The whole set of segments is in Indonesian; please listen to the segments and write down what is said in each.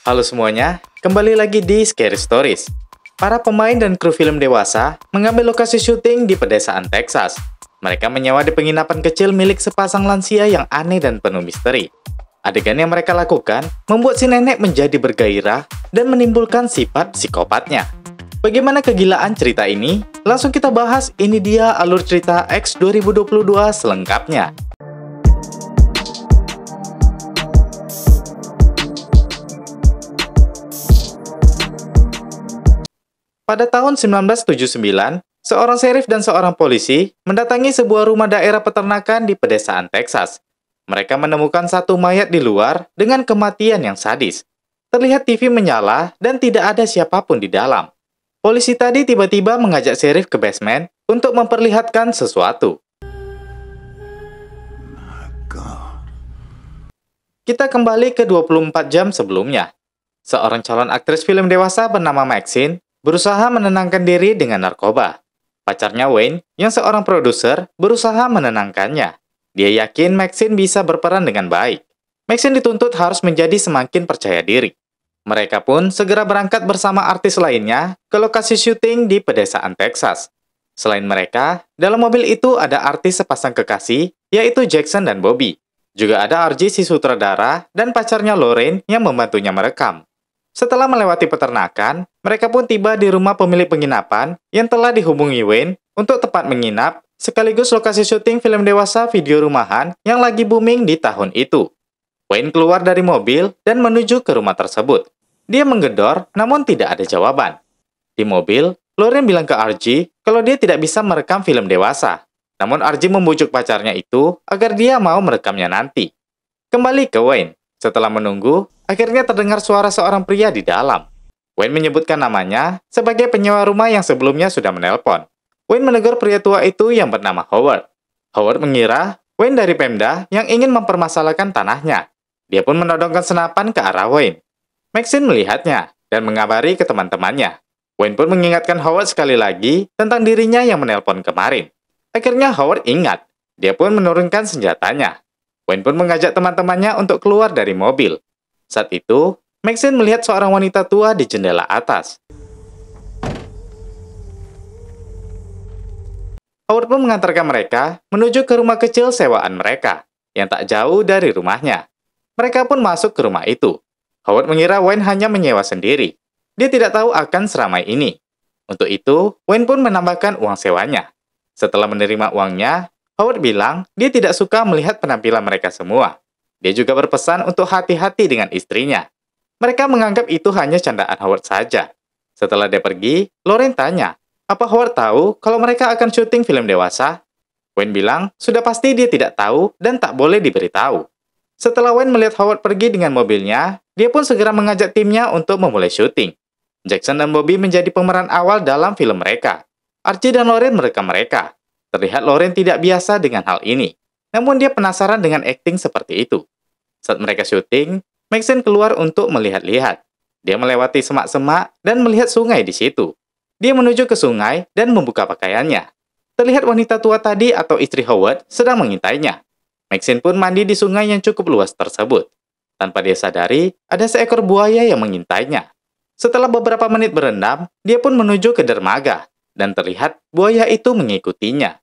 Halo semuanya, kembali lagi di Scary Stories. Para pemain dan kru film dewasa mengambil lokasi syuting di pedesaan Texas. Mereka menyewa di penginapan kecil milik sepasang lansia yang aneh dan penuh misteri. Adegan yang mereka lakukan membuat si nenek menjadi bergairah dan menimbulkan sifat psikopatnya. Bagaimana kegilaan cerita ini? Langsung kita bahas, ini dia alur cerita X 2022 selengkapnya. Pada tahun 1979, seorang sheriff dan seorang polisi mendatangi sebuah rumah daerah peternakan di pedesaan Texas. Mereka menemukan satu mayat di luar dengan kematian yang sadis. Terlihat TV menyala dan tidak ada siapapun di dalam. Polisi tadi tiba-tiba mengajak sheriff ke basement untuk memperlihatkan sesuatu. Kita kembali ke 24 jam sebelumnya. Seorang calon aktris film dewasa bernama Maxine berusaha menenangkan diri dengan narkoba. Pacarnya Wayne, yang seorang produser, berusaha menenangkannya. Dia yakin Maxine bisa berperan dengan baik. Maxine dituntut harus menjadi semakin percaya diri. Mereka pun segera berangkat bersama artis lainnya ke lokasi syuting di pedesaan Texas. Selain mereka, dalam mobil itu ada artis sepasang kekasih, yaitu Jackson dan Bobby. Juga ada RJ si sutradara dan pacarnya Lorraine yang membantunya merekam. Setelah melewati peternakan, mereka pun tiba di rumah pemilik penginapan yang telah dihubungi Wayne untuk tempat menginap, sekaligus lokasi syuting film dewasa video rumahan yang lagi booming di tahun itu. Wayne keluar dari mobil dan menuju ke rumah tersebut. Dia menggedor, namun tidak ada jawaban. Di mobil, Lorraine bilang ke RJ kalau dia tidak bisa merekam film dewasa. Namun RJ membujuk pacarnya itu agar dia mau merekamnya nanti. Kembali ke Wayne. Setelah menunggu, akhirnya terdengar suara seorang pria di dalam. Wayne menyebutkan namanya sebagai penyewa rumah yang sebelumnya sudah menelpon. Wayne menegur pria tua itu yang bernama Howard. Howard mengira Wayne dari Pemda yang ingin mempermasalahkan tanahnya. Dia pun menodongkan senapan ke arah Wayne. Maxine melihatnya dan mengabari ke teman-temannya. Wayne pun mengingatkan Howard sekali lagi tentang dirinya yang menelpon kemarin. Akhirnya Howard ingat. Dia pun menurunkan senjatanya. Wayne pun mengajak teman-temannya untuk keluar dari mobil. Saat itu, Maxine melihat seorang wanita tua di jendela atas. Howard pun mengantarkan mereka menuju ke rumah kecil sewaan mereka, yang tak jauh dari rumahnya. Mereka pun masuk ke rumah itu. Howard mengira Wayne hanya menyewa sendiri. Dia tidak tahu akan seramai ini. Untuk itu, Wayne pun menambahkan uang sewanya. Setelah menerima uangnya, Howard bilang dia tidak suka melihat penampilan mereka semua. Dia juga berpesan untuk hati-hati dengan istrinya. Mereka menganggap itu hanya candaan Howard saja. Setelah dia pergi, Lorraine tanya, apa Howard tahu kalau mereka akan syuting film dewasa? Wayne bilang, sudah pasti dia tidak tahu dan tak boleh diberitahu. Setelah Wayne melihat Howard pergi dengan mobilnya, dia pun segera mengajak timnya untuk memulai syuting. Jackson dan Bobby menjadi pemeran awal dalam film mereka. Archie dan Lorraine merekam mereka. Terlihat Lorraine tidak biasa dengan hal ini. Namun dia penasaran dengan akting seperti itu. Saat mereka syuting, Maxine keluar untuk melihat-lihat. Dia melewati semak-semak dan melihat sungai di situ. Dia menuju ke sungai dan membuka pakaiannya. Terlihat wanita tua tadi atau istri Howard sedang mengintainya. Maxine pun mandi di sungai yang cukup luas tersebut. Tanpa dia sadari, ada seekor buaya yang mengintainya. Setelah beberapa menit berendam, dia pun menuju ke dermaga. Dan terlihat buaya itu mengikutinya.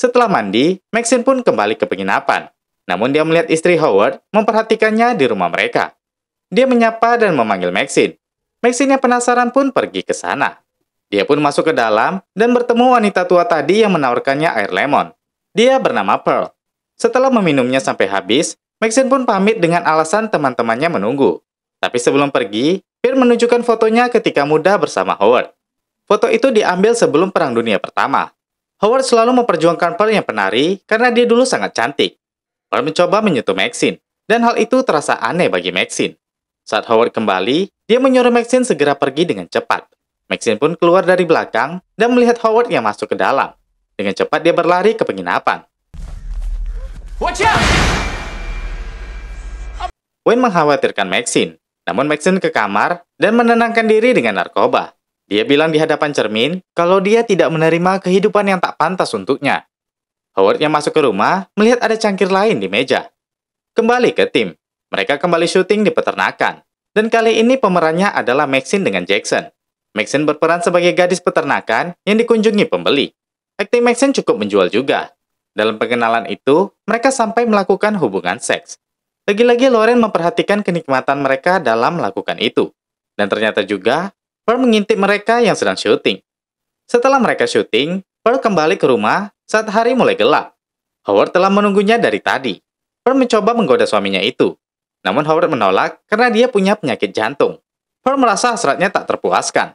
Setelah mandi, Maxine pun kembali ke penginapan. Namun dia melihat istri Howard memperhatikannya di rumah mereka. Dia menyapa dan memanggil Maxine. Maxine yang penasaran pun pergi ke sana. Dia pun masuk ke dalam dan bertemu wanita tua tadi yang menawarkannya air lemon. Dia bernama Pearl. Setelah meminumnya sampai habis, Maxine pun pamit dengan alasan teman-temannya menunggu. Tapi sebelum pergi, Pearl menunjukkan fotonya ketika muda bersama Howard. Foto itu diambil sebelum Perang Dunia Pertama. Howard selalu memperjuangkan Pearl yang penari karena dia dulu sangat cantik. Pearl mencoba menyentuh Maxine, dan hal itu terasa aneh bagi Maxine. Saat Howard kembali, dia menyuruh Maxine segera pergi dengan cepat. Maxine pun keluar dari belakang dan melihat Howard yang masuk ke dalam. Dengan cepat dia berlari ke penginapan. Watch out! Wayne mengkhawatirkan Maxine. Namun Maxine ke kamar dan menenangkan diri dengan narkoba. Dia bilang di hadapan cermin kalau dia tidak menerima kehidupan yang tak pantas untuknya. Howard yang masuk ke rumah melihat ada cangkir lain di meja. Kembali ke tim. Mereka kembali syuting di peternakan. Dan kali ini pemerannya adalah Maxine dengan Jackson. Maxine berperan sebagai gadis peternakan yang dikunjungi pembeli. Akting Maxine cukup menjual juga. Dalam pengenalan itu, mereka sampai melakukan hubungan seks. Lagi-lagi Lauren memperhatikan kenikmatan mereka dalam melakukan itu. Dan ternyata juga, Pearl mengintip mereka yang sedang syuting. Setelah mereka syuting, Pearl kembali ke rumah saat hari mulai gelap. Howard telah menunggunya dari tadi. Pearl mencoba menggoda suaminya itu. Namun Howard menolak karena dia punya penyakit jantung. Pearl merasa hasratnya tak terpuaskan.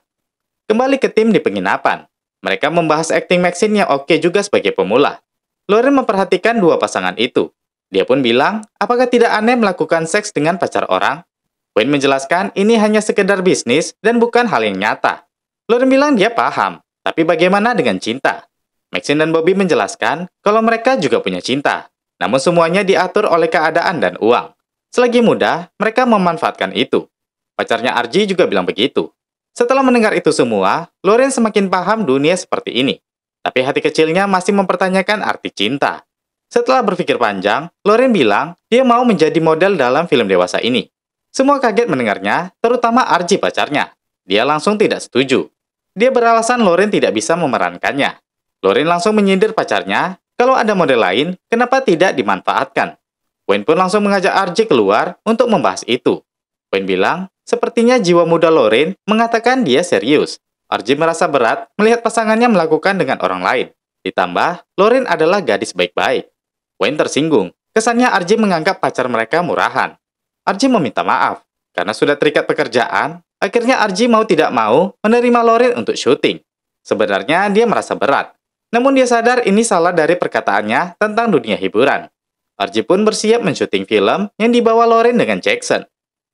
Kembali ke tim di penginapan. Mereka membahas akting Maxine yang oke juga sebagai pemula. Lauren memperhatikan dua pasangan itu. Dia pun bilang, apakah tidak aneh melakukan seks dengan pacar orang? Wayne menjelaskan ini hanya sekedar bisnis dan bukan hal yang nyata. Lauren bilang dia paham, tapi bagaimana dengan cinta? Maxine dan Bobby menjelaskan kalau mereka juga punya cinta. Namun semuanya diatur oleh keadaan dan uang. Selagi muda, mereka memanfaatkan itu. Pacarnya Archie juga bilang begitu. Setelah mendengar itu semua, Lauren semakin paham dunia seperti ini. Tapi hati kecilnya masih mempertanyakan arti cinta. Setelah berpikir panjang, Lauren bilang dia mau menjadi model dalam film dewasa ini. Semua kaget mendengarnya, terutama Archie pacarnya. Dia langsung tidak setuju. Dia beralasan Lauren tidak bisa memerankannya. Lauren langsung menyindir pacarnya, kalau ada model lain, kenapa tidak dimanfaatkan? Wayne pun langsung mengajak Archie keluar untuk membahas itu. Wayne bilang, sepertinya jiwa muda Lauren mengatakan dia serius. Archie merasa berat melihat pasangannya melakukan dengan orang lain. Ditambah, Lauren adalah gadis baik-baik. Wayne tersinggung. Kesannya Archie menganggap pacar mereka murahan. Archie meminta maaf. Karena sudah terikat pekerjaan, akhirnya Archie mau tidak mau menerima Lauren untuk syuting. Sebenarnya dia merasa berat. Namun dia sadar ini salah dari perkataannya tentang dunia hiburan. Archie pun bersiap mensyuting film yang dibawa Lauren dengan Jackson.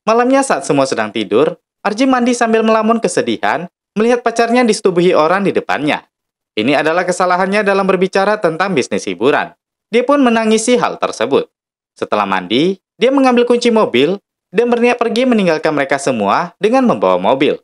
Malamnya saat semua sedang tidur, Archie mandi sambil melamun kesedihan melihat pacarnya disetubuhi orang di depannya. Ini adalah kesalahannya dalam berbicara tentang bisnis hiburan. Dia pun menangisi hal tersebut. Setelah mandi, dia mengambil kunci mobil dan berniat pergi meninggalkan mereka semua dengan membawa mobil.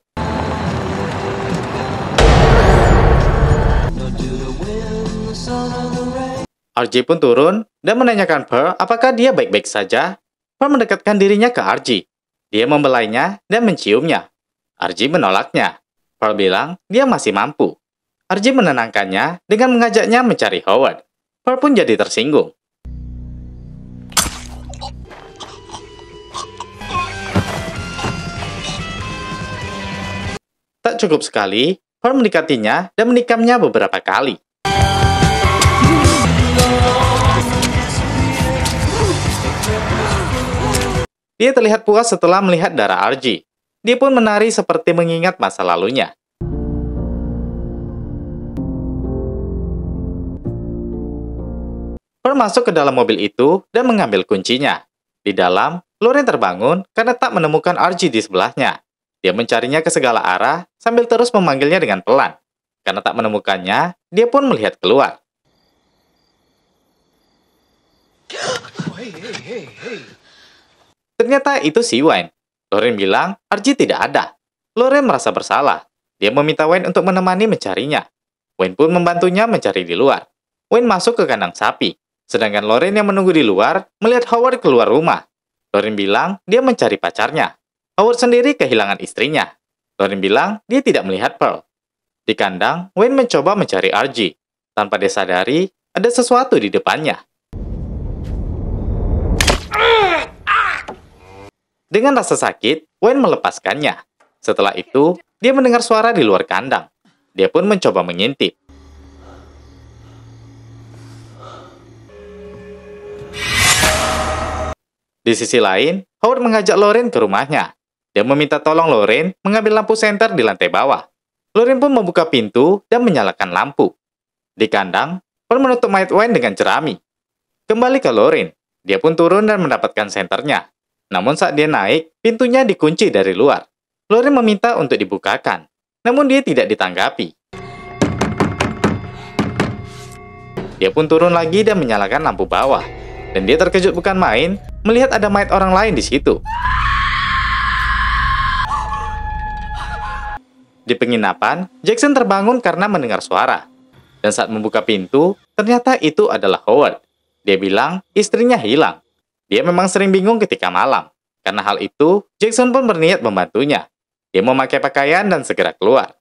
Archie pun turun dan menanyakan Pearl apakah dia baik-baik saja. Pearl mendekatkan dirinya ke Archie. Dia membelainya dan menciumnya. Archie menolaknya. Pearl bilang dia masih mampu. Archie menenangkannya dengan mengajaknya mencari Howard. Pearl pun jadi tersinggung. Tak cukup sekali, Pearl mendekatinya dan menikamnya beberapa kali. Dia terlihat puas setelah melihat darah Archie. Dia pun menari seperti mengingat masa lalunya. Pearl masuk ke dalam mobil itu dan mengambil kuncinya. Di dalam, Lauren terbangun karena tak menemukan Archie di sebelahnya. Dia mencarinya ke segala arah sambil terus memanggilnya dengan pelan. Karena tak menemukannya, dia pun melihat keluar. Ternyata itu si Wayne. Lauren bilang Archie tidak ada. Lauren merasa bersalah. Dia meminta Wayne untuk menemani mencarinya. Wayne pun membantunya mencari di luar. Wayne masuk ke kandang sapi. Sedangkan Lauren yang menunggu di luar melihat Howard keluar rumah. Lauren bilang dia mencari pacarnya. Howard sendiri kehilangan istrinya. Lauren bilang dia tidak melihat Pearl. Di kandang, Wayne mencoba mencari Archie. Tanpa dia sadari, ada sesuatu di depannya. Dengan rasa sakit, Wayne melepaskannya. Setelah itu, dia mendengar suara di luar kandang. Dia pun mencoba mengintip. Di sisi lain, Howard mengajak Lauren ke rumahnya. Dia meminta tolong Lauren mengambil lampu senter di lantai bawah. Lauren pun membuka pintu dan menyalakan lampu. Di kandang, Pearl menutup mayat Wayne dengan jerami. Kembali ke Lauren, dia pun turun dan mendapatkan senternya. Namun saat dia naik, pintunya dikunci dari luar. Lauren meminta untuk dibukakan, namun dia tidak ditanggapi. Dia pun turun lagi dan menyalakan lampu bawah. Dan dia terkejut bukan main, melihat ada mayat orang lain di situ. Di penginapan, Jackson terbangun karena mendengar suara. Dan saat membuka pintu, ternyata itu adalah Howard. Dia bilang istrinya hilang. Dia memang sering bingung ketika malam. Karena hal itu, Jackson pun berniat membantunya. Dia memakai pakaian dan segera keluar.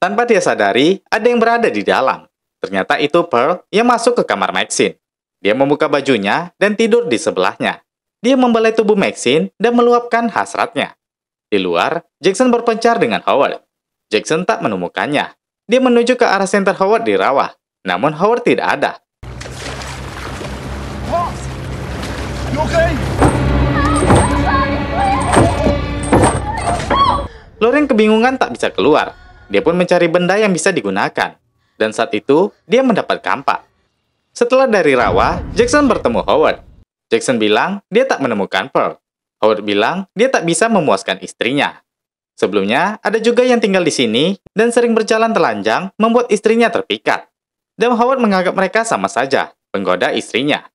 Tanpa dia sadari, ada yang berada di dalam. Ternyata itu Pearl yang masuk ke kamar Maxine. Dia membuka bajunya dan tidur di sebelahnya. Dia membelai tubuh Maxine dan meluapkan hasratnya. Di luar, Jackson berpencar dengan Howard. Jackson tak menemukannya. Dia menuju ke arah center Howard di rawa. Namun Howard tidak ada. You okay? Lauren kebingungan tak bisa keluar. Dia pun mencari benda yang bisa digunakan. Dan saat itu, dia mendapat kampak. Setelah dari rawa, Jackson bertemu Howard. Jackson bilang dia tak menemukan Pearl. Howard bilang dia tak bisa memuaskan istrinya. Sebelumnya, ada juga yang tinggal di sini dan sering berjalan telanjang membuat istrinya terpikat. Dan Howard menganggap mereka sama saja, penggoda istrinya.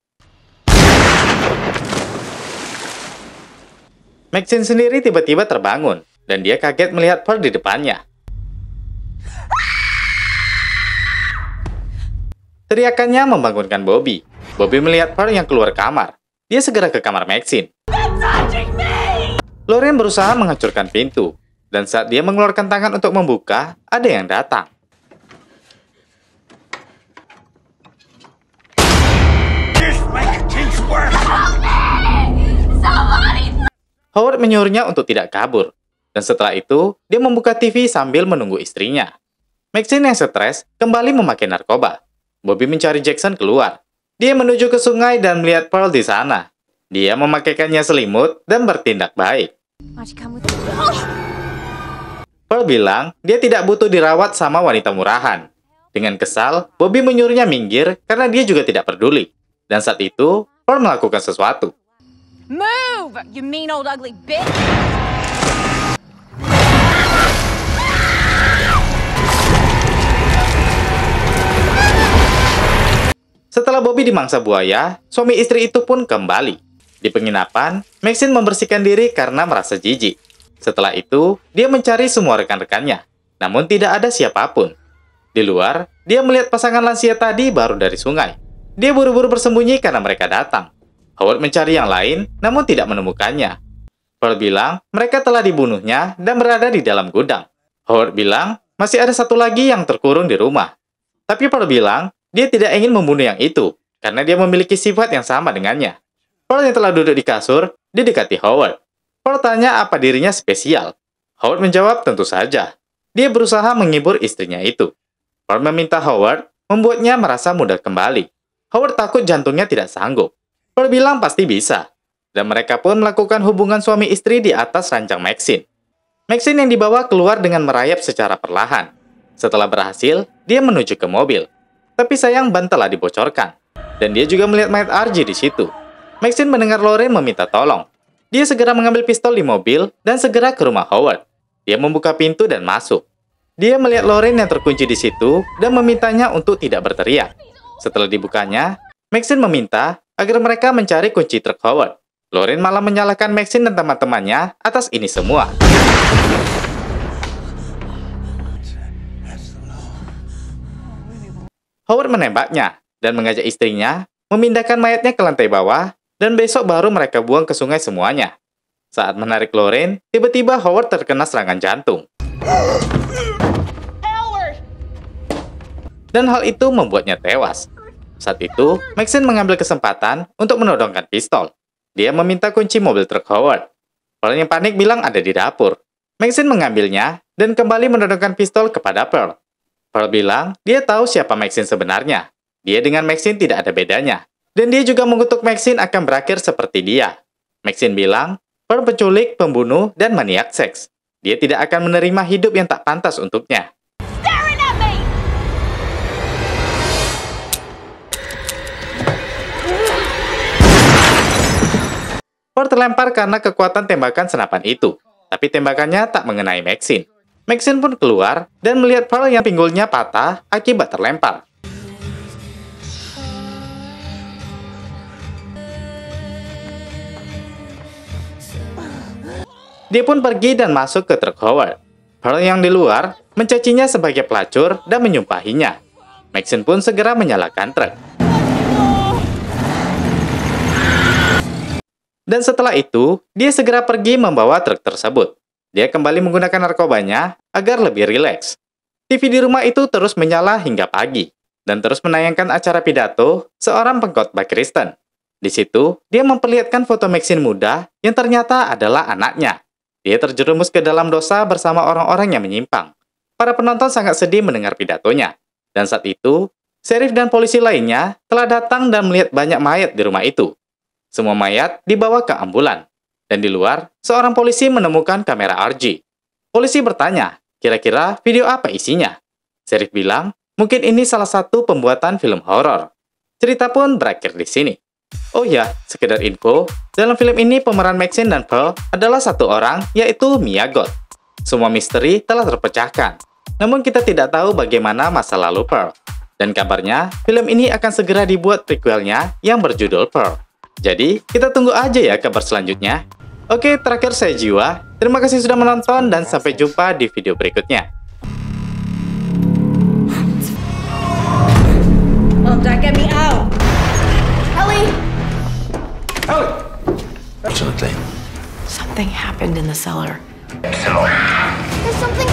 Maxine sendiri tiba-tiba terbangun, dan dia kaget melihat Pearl di depannya. Teriakannya membangunkan Bobby. Bobby melihat Pearl yang keluar kamar. Dia segera ke kamar Maxine. Lauren berusaha menghancurkan pintu. Dan saat dia mengeluarkan tangan untuk membuka, ada yang datang. Howard menyuruhnya untuk tidak kabur. Dan setelah itu, dia membuka TV sambil menunggu istrinya. Maxine yang stres kembali memakai narkoba. Bobby mencari Jackson keluar. Dia menuju ke sungai dan melihat Pearl di sana. Dia memakaikannya selimut dan bertindak baik. Pearl bilang dia tidak butuh dirawat sama wanita murahan. Dengan kesal, Bobby menyuruhnya minggir karena dia juga tidak peduli. Dan saat itu, Pearl melakukan sesuatu. Move, you mean old ugly bitch! Setelah Bobby dimangsa buaya, suami istri itu pun kembali. Di penginapan, Maxine membersihkan diri karena merasa jijik. Setelah itu, dia mencari semua rekan-rekannya. Namun tidak ada siapapun. Di luar, dia melihat pasangan lansia tadi baru dari sungai. Dia buru-buru bersembunyi karena mereka datang. Howard mencari yang lain, namun tidak menemukannya. Pearl bilang mereka telah dibunuhnya dan berada di dalam gudang. Howard bilang masih ada satu lagi yang terkurung di rumah. Tapi Pearl bilang dia tidak ingin membunuh yang itu, karena dia memiliki sifat yang sama dengannya. Pearl yang telah duduk di kasur, didekati Howard. Pearl tanya apa dirinya spesial. Howard menjawab tentu saja. Dia berusaha menghibur istrinya itu. Pearl meminta Howard membuatnya merasa mudah kembali. Howard takut jantungnya tidak sanggup. Pearl bilang pasti bisa. Dan mereka pun melakukan hubungan suami istri di atas ranjang Maxine. Maxine yang dibawa keluar dengan merayap secara perlahan. Setelah berhasil, dia menuju ke mobil. Tapi sayang ban telah dibocorkan. Dan dia juga melihat mayat RJ di situ. Maxine mendengar Lauren meminta tolong. Dia segera mengambil pistol di mobil dan segera ke rumah Howard. Dia membuka pintu dan masuk. Dia melihat Lauren yang terkunci di situ dan memintanya untuk tidak berteriak. Setelah dibukanya, Maxine meminta agar mereka mencari kunci truk Howard. Lauren malah menyalahkan Maxine dan teman-temannya atas ini semua. Howard menembaknya dan mengajak istrinya memindahkan mayatnya ke lantai bawah dan besok baru mereka buang ke sungai semuanya. Saat menarik Lauren, tiba-tiba Howard terkena serangan jantung. Dan hal itu membuatnya tewas. Saat itu, Maxine mengambil kesempatan untuk menodongkan pistol. Dia meminta kunci mobil truk Howard. Pearl yang panik bilang ada di dapur. Maxine mengambilnya dan kembali menodongkan pistol kepada Pearl. Pearl bilang dia tahu siapa Maxine sebenarnya. Dia dengan Maxine tidak ada bedanya. Dan dia juga mengutuk Maxine akan berakhir seperti dia. Maxine bilang, Pearl penculik, pembunuh, dan maniak seks. Dia tidak akan menerima hidup yang tak pantas untuknya. Pearl terlempar karena kekuatan tembakan senapan itu. Tapi tembakannya tak mengenai Maxine. Maxine pun keluar dan melihat Pearl yang pinggulnya patah akibat terlempar. Dia pun pergi dan masuk ke truk Howard. Pearl yang di luar mencacinya sebagai pelacur dan menyumpahinya. Maxine pun segera menyalakan truk. Dan setelah itu, dia segera pergi membawa truk tersebut. Dia kembali menggunakan narkobanya agar lebih rileks. TV di rumah itu terus menyala hingga pagi, dan terus menayangkan acara pidato seorang pengkhotbah Kristen. Di situ, dia memperlihatkan foto Maxine muda yang ternyata adalah anaknya. Dia terjerumus ke dalam dosa bersama orang-orang yang menyimpang. Para penonton sangat sedih mendengar pidatonya. Dan saat itu, sheriff dan polisi lainnya telah datang dan melihat banyak mayat di rumah itu. Semua mayat dibawa ke ambulan. Dan di luar, seorang polisi menemukan kamera RG. Polisi bertanya, kira-kira video apa isinya? Sheriff bilang, mungkin ini salah satu pembuatan film horor. Cerita pun berakhir di sini. Oh ya, sekedar info, dalam film ini pemeran Maxine dan Pearl adalah satu orang, yaitu Mia Goth. Semua misteri telah terpecahkan. Namun kita tidak tahu bagaimana masa lalu Pearl. Dan kabarnya, film ini akan segera dibuat prequelnya yang berjudul Pearl. Jadi, kita tunggu aja ya kabar selanjutnya. Oke, terakhir saya Jiwa. Terima kasih sudah menonton dan sampai jumpa di video berikutnya. Mom, Dad, get me out. Ellie! Ellie! Absolutely. Something happened in the cellar. There's something